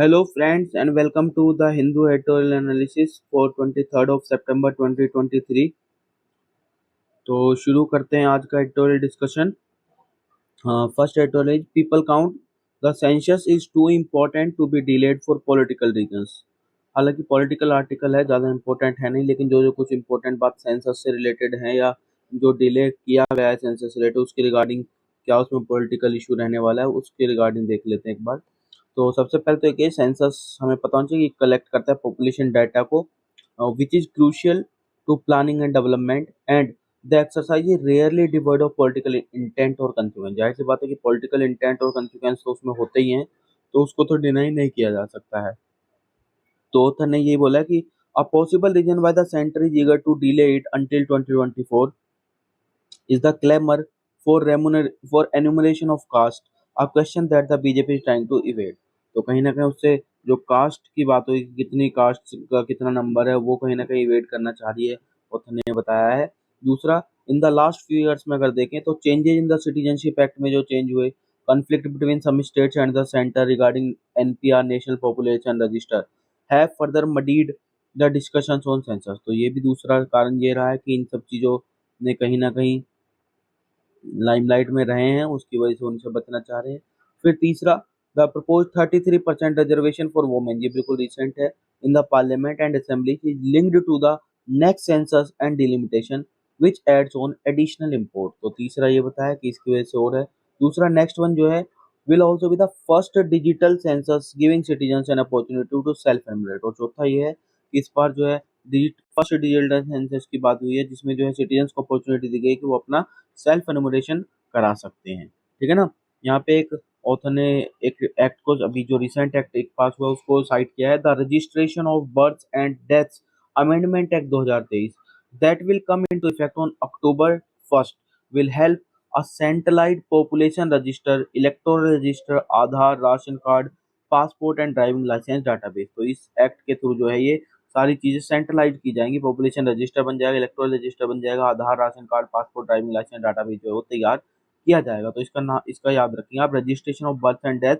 Hello friends and welcome to the Hindu editorial analysis for 23rd of September 2023। तो शुरू करते हैं आज का editorial discussion. First editorial people count the census is too important to be delayed for political reasons. हालांकि political article है, ज़्यादा important है नहीं, लेकिन जो जो कुछ इम्पोर्टेंट बात सेंसस से रिलेटेड है या जो डिले किया गया है सेंसस से रिलेटेड उसके रिगार्डिंग क्या उसमें पॉलिटिकल इशू रहने वाला है उसके रिगार्डिंग देख लेते हैं एक बार। तो सबसे पहले तो एक सेंसस हमें पता होना चाहिए कि कलेक्ट करता है पॉपुलेशन डाटा को, which is crucial to planning and development and the exercise is rarely devoid of political intent और कंसिक्वेंस। जाहिर सी बात है कि पॉलिटिकल इंटेंट और कंसिक्वेंस तो उसमें होते ही हैं, तो उसको तो डिनाई नहीं किया जा सकता है। तो ऑथर ने यही बोला कि a possible reason why the centre is eager to delay it until 2024 is the clamor for enumeration of caste, a question that the BJP is trying to evade। तो कहीं ना कहीं उससे जो कास्ट की बात हुई कि कितनी कास्ट का कितना नंबर है वो कहीं ना कहीं इवेट करना चाह रही है, ऑथर ने बताया है। दूसरा, in the last few years में अगर देखें तो changes in the citizenship act में जो चेंज हुए, conflict between some states and the centre regarding NPR national population register have further muddied the discussions on census. तो ये भी दूसरा कारण ये रहा है कि इन सब चीज़ों ने कहीं ना कहीं लाइमलाइट में रहे हैं, उसकी वजह से उनसे बचना चाह रहे हैं। फिर तीसरा, the propose 33% reservation for women, ये बिल्कुल रिसेंट है, in the parliament and assembly is linked to the next census and delimitation which adds on additional import. तो तीसरा ये बताया कि इसकी वजह से और है। दूसरा नेक्स्ट वन जो है, will also be the first digital census giving citizen an opportunity to self enumerate. और चौथा ये है कि इस बार जो है फर्स्ट डिजिटल सेंसस की बात हुई है जिसमें जो है सिटीजन्स को अपॉर्चुनिटी दी गई कि वो अपना सेल्फ एनुमरेशन करा सकते हैं। ठीक है ना। यहाँ पे एक ऑथर ने एक एक्ट को, अभी जो रिसेंट एक्ट एक पास हुआ उसको साइट किया है, the registration of birth and deaths amendment act 2023 that will come into effect on October 1 will help a centralised population register, electoral register, Aadhaar, ration card, passport and driving licence database. तो इस act के through जो है ये सारी चीजें centralise की जाएंगी, पॉपुलेशन रजिस्टर बन जाएगा, इलेक्टोरल रजिस्टर बन जाएगा, Aadhaar, ration card, passport, driving licence database जो है वो तैयार किया जाएगा। तो इसका नाम, इसका याद रखिए आप, registration of birth and death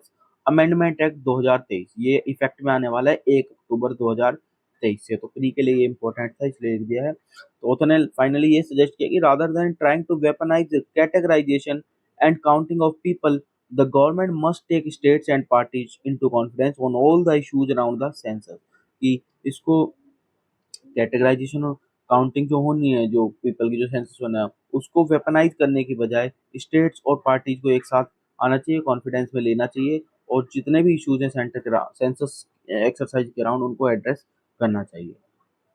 amendment act 2023, ये इफेक्ट में आने वाला है 1 अक्टूबर 2023 से। तो प्री के लिए ये इंपॉर्टेंट था इसलिए लिख दिया है। तो उन्होंने फाइनली ये सजेस्ट किया कि rather than trying to weaponise categorisation and counting of people, the government must take states and parties into confidence on all the issues around the census। कि इसको कैटेगराइजेशन और काउंटिंग जो होनी है, जो पीपल की जो सेंसस होना है, उसको वेपनाइज करने की बजाय स्टेट्स और पार्टीज को एक साथ आना चाहिए, कॉन्फिडेंस में लेना चाहिए और जितने भी इश्यूज हैं सेंटर के सेंसस एक्सरसाइज के अराउंड उनको एड्रेस करना चाहिए।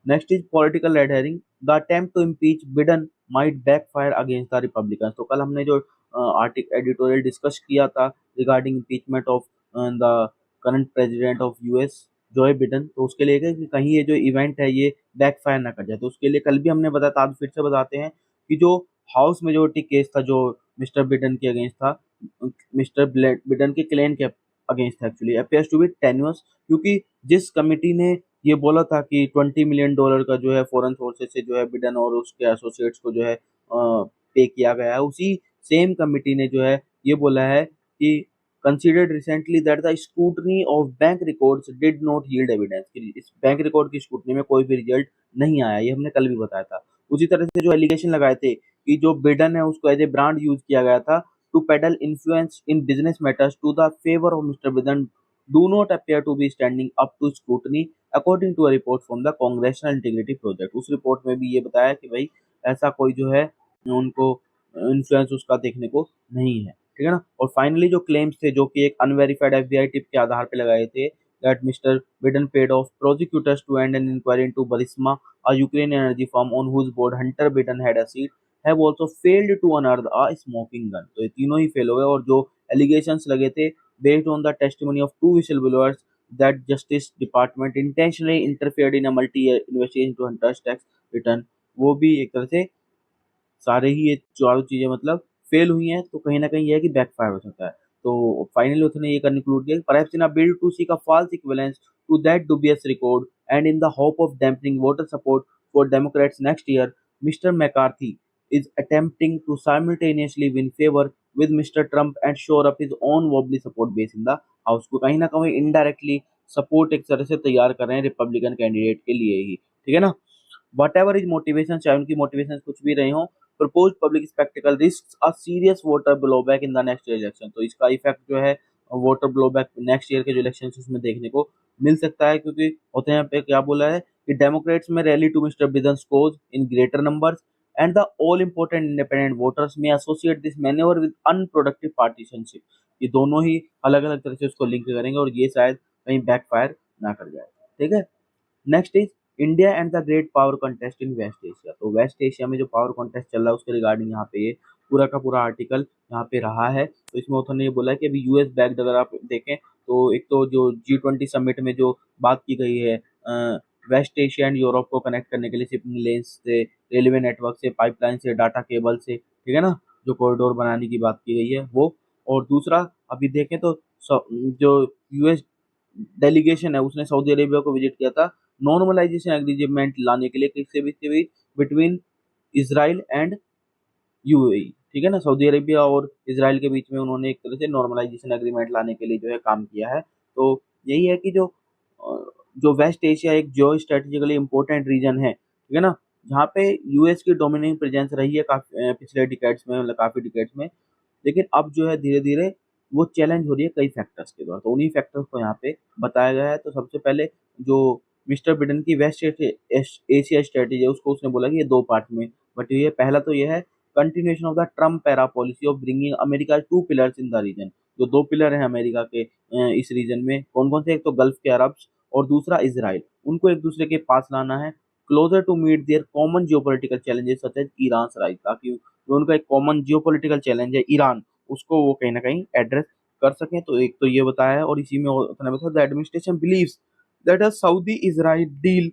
Next is political red herring, the attempt to impeach Biden might backfire against the Republicans. तो कल हमने जो आर्टिकल एडिटोरियल डिस्कस किया था regarding impeachment of the current president of US Joe Biden, तो उसके लिए कि कहीं ये जो इवेंट है ये बैकफायर ना कर जाए, तो उसके लिए कल भी हमने बताया था, आज फिर से बताते हैं कि जो हाउस मेजोरिटी केस था जो मिस्टर बिडेन के अगेंस्ट था, मिस्टर बिडेन के क्लेम के अगेंस्ट था, एक्चुअली अपियर्स टू बी टेन्यूअस, क्योंकि जिस कमिटी ने ये बोला था कि $20 मिलियन का जो है फॉरेन सोर्सेज से जो है बिडेन और उसके एसोसिएट्स को जो है पे किया गया है, उसी सेम कमिटी ने जो है ये बोला है कि considered recently that the scrutiny of bank records did not yield evidence, कि इस बैंक रिकॉर्ड की स्क्रूटनी में कोई भी रिजल्ट नहीं आया, ये हमने कल भी बताया था। उसी तरह से जो एलिगेशन लगाए थे कि जो बिडन है उसको एज ए ब्रांड यूज किया गया था to peddle influence in business matters to the favour of Mister Biden do not appear to be standing up to scrutiny according to a report from the Congressional Integrity Project. उस report में भी ये बताया कि भाई ऐसा कोई जो है उनको इन्फ्लुएंस उसका देखने को नहीं है। ठीक है ना। और फाइनली जो क्लेम्स थे जो कि एक अनवेरिफाइड एफबीआई टिप के आधार पे लगाए थे, that mister Biden paid off prosecutors to end an inquiry into Burisma, a Ukrainian energy firm on whose board Hunter Biden had a seat, have also failed to unearth a smoking gun. तो ये तीनों ही fail हो गए, और जो allegations लगे थे based on the testimony of two whistle blowers that justice department intentionally interfered in a multi year investigation to Hunter's tax return, वो भी एक तरह से सारे ही ये चारों चीजें मतलब फेल हुई हैं, तो कहीं ना कहीं ये है कि बैकफायर हो सकता है। तो फाइनली उसने ये कंक्लूड किया, perhaps in a bid to seek a false equivalence to that dubious record and in the hope of dampening voter support for Democrats next year, mister McCarthy is attempting to simultaneously win favor with Mr. Trump and shore up his own wobbly support base in the House। को कहीं ना कहीं indirectly support एक तरह से तैयार कर रहे हैं रिपब्लिकन कैंडिडेट के लिए ही, ठीक है ना। वट एवर इज मोटिवेशन, चाहे उनकी मोटिवेशन कुछ भी रही हो, propose public spectacle risk a serious voter blowback in the next election. तो इसका इफेक्ट जो है वोटर ब्लोबैक नेक्स्ट ईयर के जो इलेक्शन उसमें देखने को मिल सकता है, क्योंकि होते हैं यहाँ पे क्या बोला है कि डेमोक्रेट्स में rally to mister Biden cause in greater numbers and the all important independent voters may associate this manoeuvre with unproductive partisanship. ये दोनों ही अलग अलग तरह से उसको लिंक करेंगे और ये शायद कहीं बैकफायर ना कर जाए, ठीक है। Next is India and the great power contest in West Asia. तो वेस्ट एशिया में जो पावर कंटेस्ट चल रहा है उसके रिगार्डिंग यहाँ पे ये पूरा का पूरा आर्टिकल यहाँ पे रहा है। तो इसमें उन्होंने ये बोला है कि अभी यूएस बैक्ड, अगर आप देखें तो एक तो जो G20 समिट में जो बात की गई है वेस्ट एशिया एंड यूरोप को कनेक्ट करने के लिए शिपिंग लेन्स से, रेलवे नेटवर्क से, पाइपलाइन से, डाटा केबल से, ठीक है ना, जो कॉरिडोर बनाने की बात की गई है वो। और दूसरा अभी देखें तो जो यूएस डेलीगेशन है उसने सऊदी अरेबिया को विजिट किया था नॉर्मलाइजेशन एग्रीमेंट लाने के लिए, किससे भी बिटवीन इसराइल एंड यूएई, ठीक है ना। सऊदी अरेबिया और इसराइल के बीच में उन्होंने एक तरह से नॉर्मलाइजेशन एग्रीमेंट लाने के लिए जो है काम किया है। तो यही है कि जो वेस्ट एशिया एक जियो स्ट्रेटेजिकली इम्पोर्टेंट रीजन है, ठीक है ना, जहाँ पे यूएस की डोमिनेटिंग प्रेजेंस रही है काफी पिछले डिकेड्स में, मतलब काफी डिकेड्स में। लेकिन अब जो है धीरे धीरे वो चैलेंज हो रही है कई फैक्टर्स के द्वारा, तो उन्हीं फैक्टर्स को यहाँ पे बताया गया है। तो सबसे पहले जो मिस्टर बिडेन की वेस्ट एशिया स्ट्रेटेजी है उसको उसने बोला कि ये दो पार्ट में बट ये पहला तो ये है continuation of the Trump era policy of bringing America two pillars in the region. जो दो पिलर हैं अमेरिका के इस रीजन में कौन कौन से, एक तो गल्फ के अरब्स और दूसरा इसराइल, उनको एक दूसरे के पास लाना है closer to meet their common geopolitical challenges such as Iran rise, ताकि जो उनका एक कॉमन जियोपॉलिटिकल चैलेंज है ईरान, उसको वो कहीं ना कहीं एड्रेस कर सकें। तो एक तो ये बताया है और इसी में उन्होंने बताया the administration believes that a Saudi Israel deal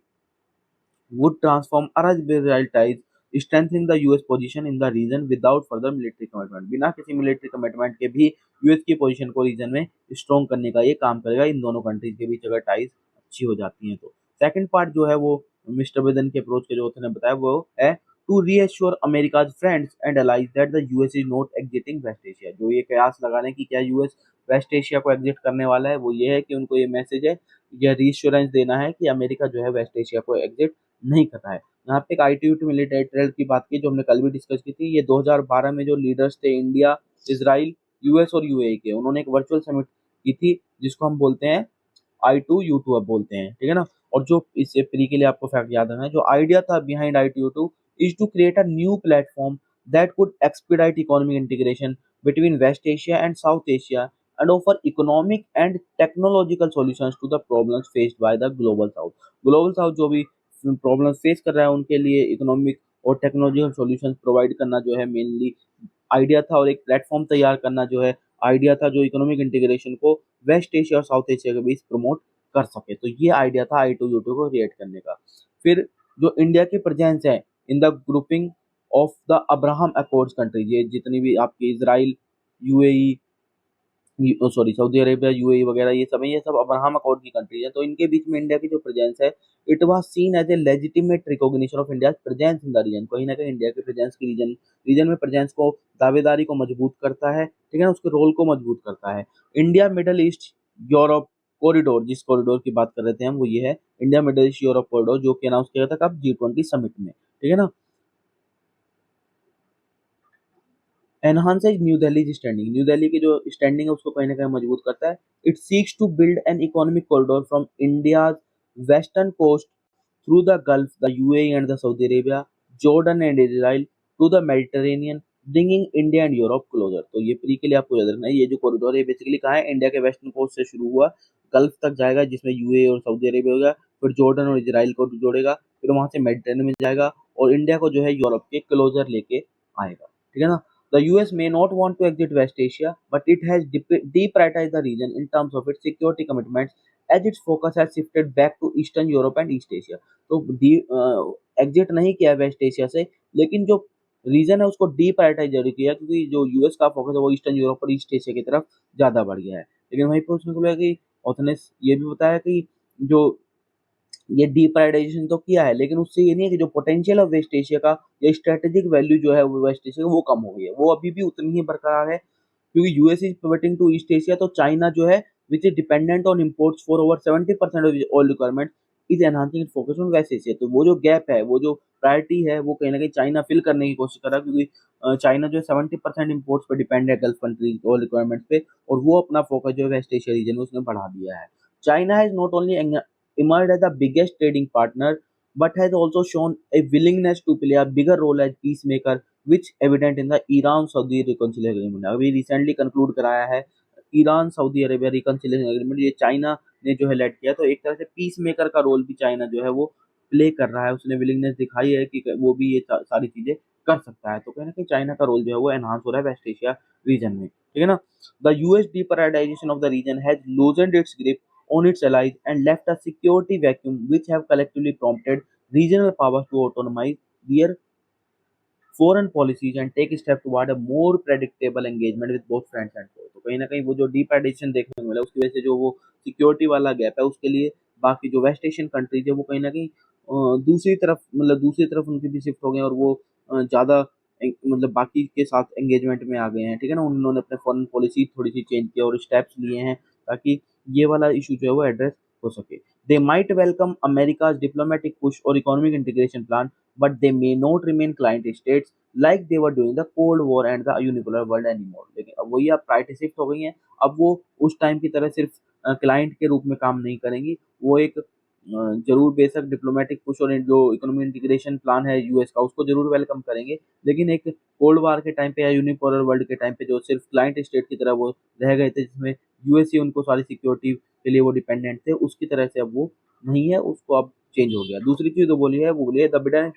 would transform Arab-Israel ties, strengthening the US position in the region without further military commitment। बिना किसी मिलिट्री कमिटमेंट के भी यूएस की पोजीशन को रीजन में स्ट्रॉन्ग करने का ये काम करेगा इन दोनों कंट्रीज के बीच अगर टाइज अच्छी हो जाती हैं तो। सेकंड पार्ट जो है वो मिस्टर बिडेन के अप्रोच के जो उन्होंने बताया वो है to reassure America's friends and allies that the US is not exiting West Asia. जो ये कयास लगा रहे हैं कि क्या यूएस वेस्ट एशिया को एग्जिट करने वाला है, वो ये है कि उनको ये मैसेज है, यह रीश्योरेंस देना है कि अमेरिका जो है वेस्ट एशिया को एग्जिट नहीं करना है। यहाँ पे एक आईटीयूटी मिलिट्री ट्रेड की बात की जो हमने कल भी डिस्कस की थी। ये 2012 में जो लीडर्स थे इंडिया, इसराइल, यूएस और यूएई के, उन्होंने एक वर्चुअल समिट की थी जिसको हम बोलते हैं I2U2 अब बोलते हैं, ठीक है ना। और जो इससे प्री के लिए आपको फैक्ट याद रखना है, जो आइडिया था behind I2U2 is to create a new platform that could expedite economic integration between West Asia and South Asia and offer economic and technological solutions to the problems faced by the global south। Global south जो भी problem face कर रहा है उनके लिए economic और technological solutions provide करना जो है मेनली आइडिया था, और एक प्लेटफॉर्म तैयार करना जो है आइडिया था, जो इकोनॉमिक इंटीग्रेशन को वेस्ट एशिया और साउथ एशिया के बीच प्रमोट कर सके। तो ये आइडिया था I2U2 को क्रिएट करने का। फिर जो इंडिया की प्रेजेंस है in the grouping of the Abraham accords countries, ये जितनी भी आपकी Israel, UAE, sorry Saudi Arabia, UAE वगैरह ये सब है, ये सब अब्राहम अकॉर्ड की कंट्रीज है। तो इनके बीच में इंडिया की जो प्रेजेंस है it was seen as a legitimate recognition of India presence in the region. कहीं ना कहीं इंडिया की प्रेजेंस की रीजन में प्रेजेंस को, दावेदारी को मजबूत करता है, ठीक है ना, उसके रोल को मजबूत करता है। India middle east Europe corridor, जिस कॉरिडोर की बात कर रहे थे हम वो ये है India middle east Europe corridor, जो कि अनाउंस किया था कब, G20 समिट में, ठीक है ना। Enhances new Delhi standing, new Delhi की जो स्टैंडिंग है उसको कहीं ना कहीं मजबूत करता है। It seeks to build an economic corridor from India western coast through the Gulf, the UAE and the Saudi Arabia, Jordan and Israel to the Mediterranean, bringing India and Europe closer. तो ये pre के लिए आपको याद रखना है, ये जो कॉरिडोर है बेसिकली कहाँ है, इंडिया के वेस्टर्न कोस्ट से शुरू हुआ गल्फ तक जाएगा जिसमें यूएई और सऊदी अरेबिया होगा, फिर जॉर्डन और इजराइल को जोड़ेगा, फिर वहां से मेडिटेरेनियन में जाएगा और इंडिया को जो है यूरोप के क्लोजर लेके आएगा, ठीक है ना। The US may not want to exit West Asia, but it has deprioritized the region in terms of its security commitments as its focus has shifted back to Eastern Europe and East Asia। तो exit नहीं किया waste Asia से, लेकिन जो reason है उसको डीप्रायोरिटाइज जरूर किया क्योंकि जो यूएस का फोकस है वो ईस्टर्न यूरोप और ईस्ट एशिया की तरफ ज़्यादा बढ़ गया है। लेकिन वहीं पर उसने बोला कि उसने ये भी बताया कि जो ये डीप्राइडाइजेशन तो किया है लेकिन उससे ये नहीं है कि जो पोटेंशियल ऑफ वेस्ट एशिया का या स्ट्रेटेजिक वैल्यू जो है वो वेस्ट एशिया का वो कम हो गई है, वो अभी भी उतनी ही बरकरार है क्योंकि US is pivoting to East Asia. तो चाइना जो है which is dependent on imports for over 70% of its oil requirement, is enhancing its focus on West Asia। तो वो जो गैप है, वो जो प्रायोरिटी है, वो कहीं ना कहीं चाइना फिल करने की कोशिश कर रहा है, क्योंकि चाइना जो है 70% इम्पोर्ट्स पर डिपेंड है गल्फ कंट्रीज ऑयल रिक्वायरमेंट्स पे, और वो अपना फोकस जो है वेस्ट एशिया रीजन में उसने बढ़ा दिया है। China has not only emerged as the biggest trading partner, but has also shown a willingness to play a bigger role as peacemaker, which evident in the Iran-Saudi reconciliation agreement। अभी recently conclude कराया है Iran Saudi Arabia reconciliation agreement, ये China ने जो है late किया। तो एक तरह से पीस मेकर का रोल भी चाइना जो है वो प्ले कर रहा है, उसने विलिंगनेस दिखाई है कि वो भी ये सारी चीजें कर सकता है। तो कहीं ना कहीं चाइना का रोल जो है वो एनहांस हो रहा है वेस्ट एशिया रीजन में, ठीक है ना। The US deprioritisation of the region has loosened its grip on its allies and left a security vacuum which have collectively prompted regional powers to autonomize their foreign policies and take steps toward a more predictable engagement with both friends and foes। तो कहीं ना कहीं वो जो deep addition देखने को मिला, उसकी वजह से जो वो सिक्योरिटी वाला गैप है, उसके लिए बाकी जो वेस्ट एशियन कंट्रीज है वो कहीं ना कहीं दूसरी तरफ, मतलब दूसरी तरफ उनकी भी शिफ्ट हो गए, और वो ज़्यादा मतलब बाकी के साथ एंगेजमेंट में आ गए हैं, ठीक है ना। उन्होंने अपने फॉरेन पॉलिसी थोड़ी सी चेंज किया और स्टेप्स लिए हैं ताकि ये वाला इशू जो है वो एड्रेस हो सके। They might welcome America's diplomatic push और economic integration plan, but they may not remain client states like they were during the Cold War and the unipolar world anymore। लेकिन अब वही अब प्रायोरिटी शिफ्ट हो गई है, अब वो उस टाइम की तरह सिर्फ क्लाइंट के रूप में काम नहीं करेंगी, वो एक जरूर बेशक डिप्लोमेटिक पुश और जो इकोनॉमिक इंटीग्रेशन प्लान है यूएस का, उसको जरूर वेलकम करेंगे, लेकिन एक कोल्ड वार के टाइम पे या यूनिपोलर वर्ल्ड के टाइम पे जो सिर्फ क्लाइंट स्टेट की तरह वो रह गए थे, जिसमें यूएस ही उनको सारी सिक्योरिटी के लिए वो डिपेंडेंट थे, उसकी तरह से अब वो नहीं है, उसको अब चेंज हो गया। दूसरी चीज जो बोली है वो बोली है the Biden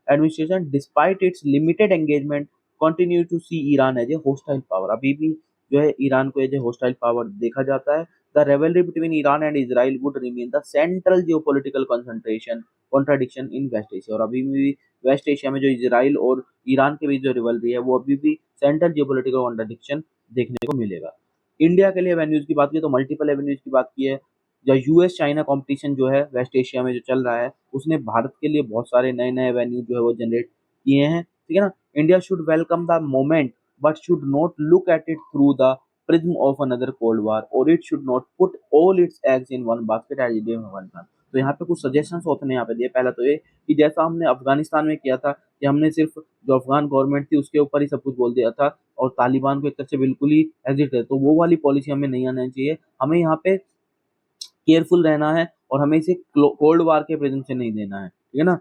administration despite its limited engagement continue to see Iran as a hostile power. अभी भी जो है ईरान को एज ए होस्टाइल पावर देखा जाता है। The rivalry between Iran and Israel would remain the central geopolitical concentration contradiction in West Asia। और अभी भी वेस्ट एशिया में जो इसराइल और ईरान के बीच जो रिवलरी है वो अभी भी सेंट्रल जियोपॉलिटिकल कॉन्ट्रडिक्शन देखने को मिलेगा। इंडिया के लिए एवेन्यूज की बात की तो मल्टीपल एवेन्यूज की बात की है। या यूएस चाइना कंपटीशन जो है वेस्ट एशिया में जो चल रहा है, उसने भारत के लिए बहुत सारे नए नए एवेन्यू जो है वो जनरेट किए हैं, ठीक है ना। India should welcome the moment but should not look at it through the prism of another cold war, or it should not put all its eggs in one basket as it did in Afghanistan। तो यहाँ पे कुछ suggestions होते हैं यहाँ पे दिए। पहला तो ये कि जैसा हमने अफगानिस्तान में किया था कि हमने सिर्फ जो अफगान गवर्नमेंट थी उसके ऊपर ही सब कुछ बोल दिया था और तालिबान को एक तरह से बिल्कुल ही एग्जिट है, तो वो वाली पॉलिसी हमें नहीं आना चाहिए। हमें यहाँ पे केयरफुल रहना है और हमें इसे कोल्ड वार के प्रेजेंट से नहीं देना है, ठीक है ना।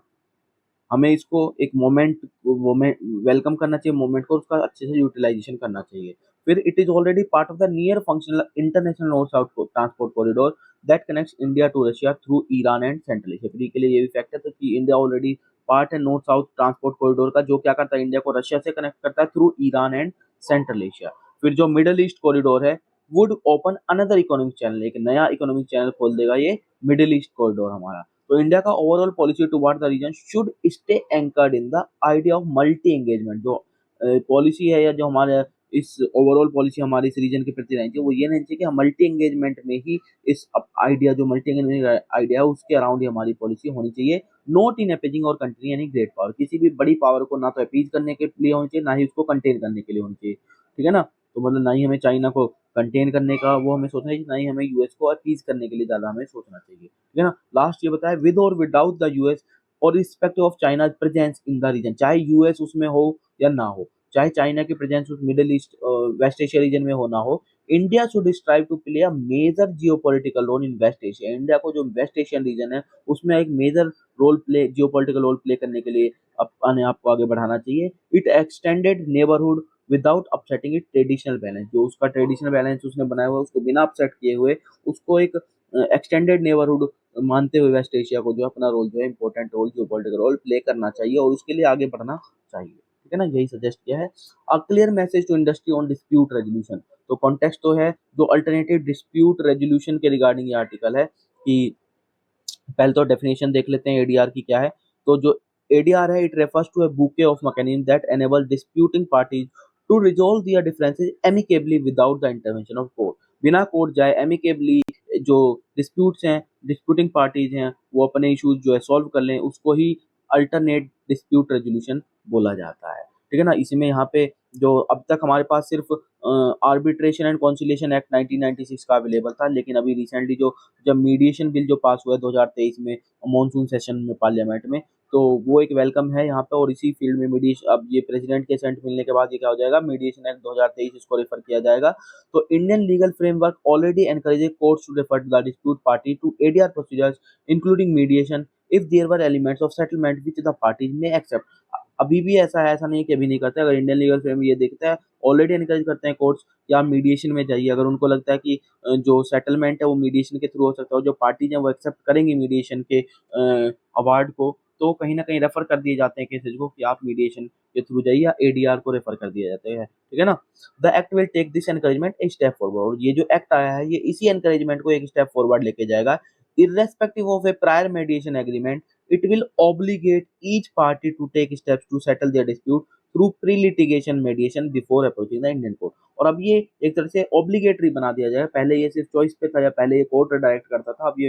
हमें इसको एक मोमेंट वेलकम करना चाहिए, मोमेंट को उसका अच्छे से यूटिलाइजेशन करना चाहिए। फिर it is already part of the near functional international North South transport corridor that connects India to Russia through Iran and Central Asia. फ्री के लिए ये भी फैक्ट है तो कि इंडिया ऑलरेडी पार्ट है नॉर्थ साउथ ट्रांसपोर्ट कॉरिडोर का, जो क्या करता है इंडिया को रशिया से कनेक्ट करता है through Iran and Central Asia. फिर जो मिडल ईस्ट कॉरिडोर है would open another economic channel, एक नया इकोनॉमिक चैनल खोल देगा ये मिडिल ईस्ट कॉरिडोर हमारा। तो इंडिया का overall policy toward the region should stay anchored in the idea of multi engagement. जो पॉलिसी है या जो हमारे इस ओवरऑल पॉलिसी हमारे इस रीजन के प्रति रहनी चाहिए, वो ये नहीं चाहिए कि हम मल्टी एंगेजमेंट में ही इस आइडिया जो मल्टी एंगेजमेंट आइडिया है उसके अराउंड ही हमारी पॉलिसी होनी चाहिए। नॉट इन अपीजिंग और कंटेनिंग एनी ग्रेट पावर। किसी भी बड़ी पावर को ना तो अपीज करने के लिए होनी चाहिए, ना ही उसको कंटेन करने के लिए होनी चाहिए, ठीक है ना। तो मतलब ना ही हमें चाइना को कंटेन करने का वो हमें सोचना चाहिए, ना ही हमें यूएस को अपीज करने के लिए ज्यादा हमें सोचना चाहिए, ठीक है ना। लास्ट ये बताया विद और विदाउट द यूएस और respect of China presence in the region, चाहे यूएस उसमें हो या ना हो, चाहे चाइना की प्रेजेंस उस Middle East West Asia region में हो ना हो, India should strive to play a major geopolitical role in West Asia. India को जो वेस्ट एशियन रीजन है उसमें एक major role play geopolitical role play करने के लिए अपने आप को आगे बढ़ाना चाहिए। It extended neighbourhood without upsetting it traditional balance, जो उसका ट्रेडिशनल बैलेंस उसने बनाया हुआ है उसको बिना अपसेट किए हुए उसको एक एक्सटेंडेड नेबरहुड मानते हुए वेस्ट एशिया को जो अपना रोल जो है important role geopolitical role play करना चाहिए और उसके लिए आगे बढ़ना चाहिए, ठीक है ना। यही सजेस्ट किया है। A clear message to industry on dispute resolution. तो कॉन्टेक्स्ट तो है जो अल्टरनेटिव डिस्प्यूट रेजोल्यूशन के रिगार्डिंग ये आर्टिकल है कि पहले तो डेफिनेशन देख लेते हैं एडीआर की क्या है। तो जो एडीआर है it refers to a bouquet of mechanism that enable disputing parties to resolve their differences amicably without the intervention of court. बिना कोर्ट जाए एमिकेबली जो डिस्प्यूट्स हैं, डिस्प्यूटिंग पार्टीज हैं, वो अपने इश्यूज जो है सॉल्व कर लें, उसको ही अल्टरनेट डिस्प्यूट रेजोल्यूशन बोला जाता है, ठीक है ना। इसमें यहाँ पे जो अब तक हमारे पास सिर्फ आर्बिट्रेशन एंड कॉन्सिलिएशन एक्ट 1996 का अवेलेबल था, लेकिन अभी रिसेंटली जो जब मीडिएशन बिल जो पास हुआ है 2023 में मॉनसून सेशन में पार्लियामेंट में, तो वो एक वेलकम है यहाँ पे। और इसी फील्ड में मीडिएशन, अब ये प्रेसिडेंट के सेंट मिलने के बाद ये क्या हो जाएगा, मीडिएशन एक्ट 2023 इसको रेफर किया जाएगा। तो Indian legal framework already encourages courts to refer the dispute party to ADR procedures including mediation if there were elements of settlement which the parties may accept. अभी भी ऐसा है, ऐसा नहीं कि अभी नहीं करते। अगर इंडियन लीगल फ्रेम ये देखता है, ऑलरेडी एनकरेज करते हैं कोर्ट्स कि आप मीडिएशन में जाइए। अगर उनको लगता है कि जो सेटलमेंट है वो मीडिएशन के थ्रू हो सकता है और जो पार्टीज हैं वो एक्सेप्ट करेंगी मीडिएशन के अवार्ड को, तो कहीं ना कहीं रेफर कर दिए जाते हैं केसेज को कि आप मीडिएशन के थ्रू जाइए, या एडीआर को रेफर कर दिया जाता है, ठीक है ना। The act will take this encouragement a step forward. ये जो एक्ट आया है ये इसी एनकरेजमेंट को एक स्टेप फॉरवर्ड लेके जाएगा। irrespective of a prior mediation agreement, it will obligate each party to take steps to settle their dispute through pre-litigation mediation before approaching the Indian court। और अब ये एक तरह से ऑब्लिगेटरी बना दिया जाएगा। पहले ये सिर्फ चॉइस पे था, या पहले ये कोर्ट डायरेक्ट करता था, अब ये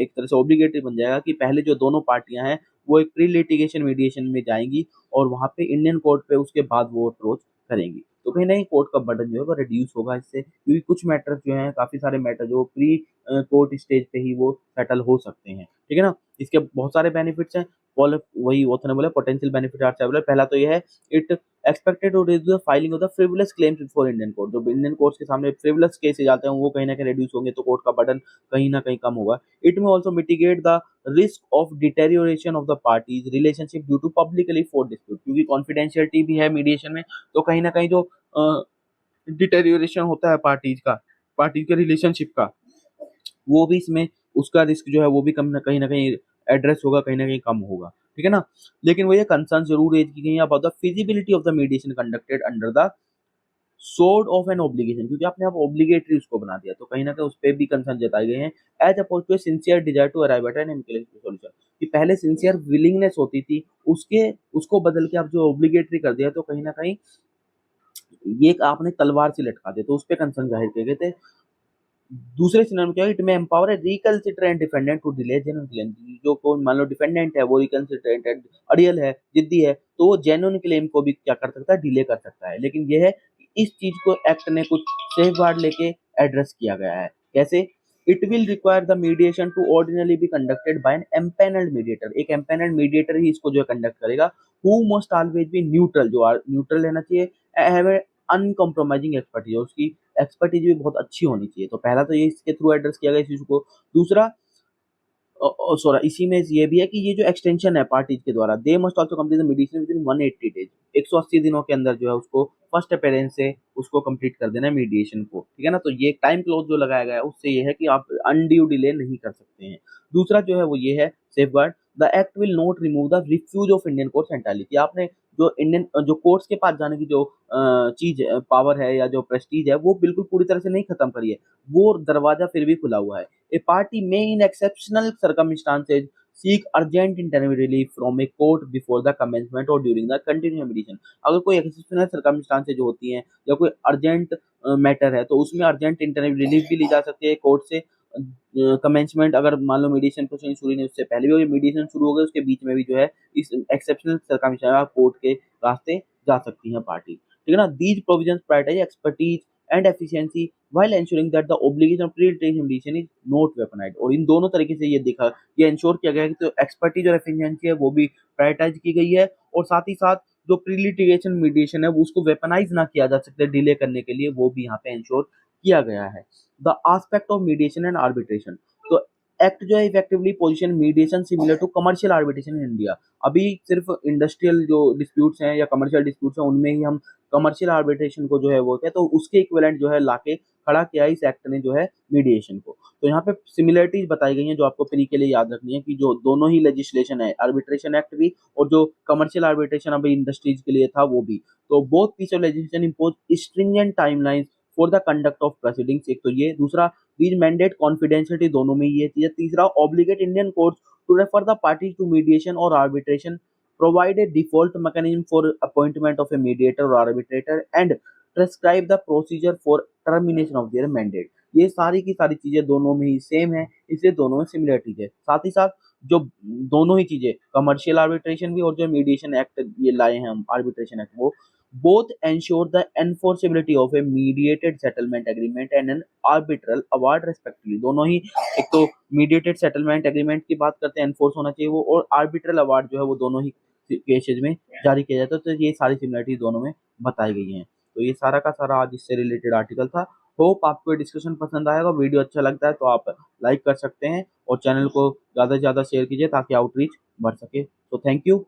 एक तरह से ऑब्लिगेटरी बन जाएगा कि पहले जो दोनों पार्टियां हैं वो एक प्री लिटिगेशन मीडिएशन में जाएंगी और वहां पे इंडियन कोर्ट पे उसके बाद वो अप्रोच करेंगी। तो कहीं ना कहीं कोर्ट का बर्डन जो है वो रिड्यूस होगा इससे, क्योंकि कुछ मैटर्स जो हैं, काफी सारे मैटर जो प्री कोर्ट स्टेज पे ही वो सेटल हो सकते हैं, ठीक है ना। इसके बहुत सारे बेनिफिट्स हैं। वही ऑथर ने बोला पोटेंशियल बेनिफिट आर सेवरल। पहला तो ये है, it expected to reduce the filing of the frivolous claims before Indian court. जो इंडियन कोर्ट्स के सामने फ्रिवलेस केसेस आते हैं वो कहीं ना कहीं रिड्यूस होंगे, तो कोर्ट का बर्डन कहीं ना कहीं कम होगा। It may also mitigate the risk of deterioration of the parties relationship due to publicly fought dispute, क्योंकि कॉन्फिडेंशियलिटी भी है मीडिएशन में, तो कहीं ना कहीं जो डिटेरियोरेशन होता है पार्टीज का, पार्टी के रिलेशनशिप का, वो भी इसमें उसका रिस्क जो है वो भी कम ना कहीं एड्रेस होगा, कहीं ना कहीं कम होगा, ठीक है ना। लेकिन वो ये कंसर्न जरूर रेज की गई है about the feasibility of the mediation conducted under the sword of an obligation, क्योंकि आपने अब ऑब्लिगेटरी उसको बना दिया, तो कहीं ना कहीं उस पर भी कंसर्न जताए गए हैं। As opposed to sincere desire to arrive at an amicable solution, कि पहले सिंसियर विलिंगनेस होती थी, उसके उसको बदल के आप जो ऑब्लिगेटरी कर दिया, तो कहीं ना कहीं ये एक आपने तलवार से लटका दिया, तो उस पर कंसर्न जाहिर किए गए थे। दूसरे सिनेरियो में क्या है, it may empower recalcitrant defendant to delay genuine claim. जो को मान लो डिफेंडेंट है वो रिकंसिडरेंट है, अड़ियल है, जिद्दी है, तो वो जेन्युइन क्लेम को भी क्या कर सकता है, डिले कर सकता है। लेकिन ये है कि इस चीज को एक्ट ने कुछ सेफ गार्ड लेके एड्रेस किया गया है। कैसे? It will require the mediation to ordinary be conducted by an empanelled mediator. एक एम्पैनल्ड मीडिएटर ही इसको जो है कंडक्ट करेगा। Who must always be neutral, जो न्यूट्रल रहना चाहिए, हैव अनकॉम्प्रोमाइजिंग एक्सपर्टीज, उसकी एक्सपर्टीज भी बहुत अच्छी होनी चाहिए। तो पहला तो ये इसके थ्रू एड्रेस किया गया इस इशू को। दूसरा सॉरी, इसी में ये भी है कि ये जो एक्सटेंशन है पार्टीज के द्वारा, they must also complete the medicine with in 180 days, 180 दिनों के अंदर जो है उसको फर्स्ट अपेयरेंस से उसको कंप्लीट कर देना है मीडिएशन को, ठीक है ना। तो ये टाइम क्लोज जो लगाया गया है उससे ये है कि आप अनड्यू डिले नहीं कर सकते हैं। दूसरा जो है वो ये है safeguard, the act will not remove the refuse of Indian courts entirely, कि आपने जो इंडियन जो कोर्ट्स के पास जाने की जो चीज पावर है या जो प्रेस्टीज है वो बिल्कुल पूरी तरह से नहीं खत्म करी है, वो दरवाजा फिर भी खुला हुआ है। A party may, in exceptional circumstances, seek urgent interim relief from a court before the commencement or during the continuing mediation। अगर कोई एक्सेप्शनल सर्कमस्टांसेज जो होती हैं या कोई अर्जेंट मैटर है, तो उसमें अर्जेंट इंटरम रिलीफ भी ली जा सकती है कोर्ट से। कमेंसमेंट अगर मान लो मीडिएशन प्रोसीडिंग शुरू नहीं उससे पहले भी, और मीडिएशन शुरू हो गए उसके बीच में भी जो है इस एक्सेप्शनल सर्कमस्टांस कोर्ट के रास्ते जा सकती हैं पार्टी, ठीक है ना। These provisions prioritise expertise and efficiency while ensuring that the obligation of pre-litigation mediation is not weaponized। और इन दोनों तरीके से ये इंश्योर किया गया है कि तो एक्सपर्टीज और एफिशिएंसी है वो भी प्रायोरिटाइज की गई है, और साथ ही साथ जो प्री लिटिगेशन मीडिएशन है वो उसको वेपनाइज ना किया जा सकता डिले करने के लिए, वो भी यहाँ पे इंश्योर किया गया है। The aspect of mediation and arbitration, तो एक्ट जो है effectively position mediation similar to commercial arbitration in India. अभी सिर्फ इंडस्ट्रियल जो डिस्प्यूट्स हैं या कमर्शियल डिस्प्यूट्स हैं उनमें ही हम कमर्शियल आर्बिट्रेशन को जो है वो क्या, तो उसके इक्विवेलेंट जो है लाके खड़ा किया है इस एक्ट ने जो है मीडिएशन को। तो यहाँ पे सिमिलरिटीज बताई गई हैं जो आपको प्री के लिए याद रखनी है, कि जो दोनों ही लेजिस्लेशन है, आर्बिट्रेशन एक्ट भी और जो कमर्शियल आर्बिट्रेशन अभी इंडस्ट्रीज के लिए था वो भी, तो both piece of legislation impose stringent timelines for the conduct of proceedings. एक तो ये, दूसरा दीज मैंडेट कॉन्फिडेंशियलिटी, दोनों में ये चीज है। तीसरा obligate Indian courts to refer the parties to mediation और arbitration, provide a default mechanism for appointment of a mediator or arbitrator and prescribe the procedure for termination of their mandate। ये सारी की सारी चीजें दोनों में ही सेम है, इसलिए दोनों में सिमिलरिटीज है। साथ ही साथ जो दोनों ही चीजें कमर्शियल आर्बिट्रेशन भी और जो मीडिएशन एक्ट ये लाए हैं हम आर्बिट्रेशन एक्ट, वो both ensure the enforceability of a mediated settlement agreement and an arbitral award respectively। दोनों ही, एक तो मीडिएटेड सेटलमेंट एग्रीमेंट की बात करते हैं, एनफोर्स होना चाहिए वो, और आर्बिट्रल अवार्ड जो है वो दोनों ही केसेज में जारी किया जाता है। तो ये सारी सिमिलरिटी दोनों में बताई गई हैं। तो ये सारा का सारा आज इससे रिलेटेड आर्टिकल था। होप आपको ये डिस्कशन पसंद आएगा। वीडियो अच्छा लगता है तो आप लाइक कर सकते हैं और चैनल को ज़्यादा से ज़्यादा शेयर कीजिए ताकि आउटरीच बढ़ सके। तो थैंक यू।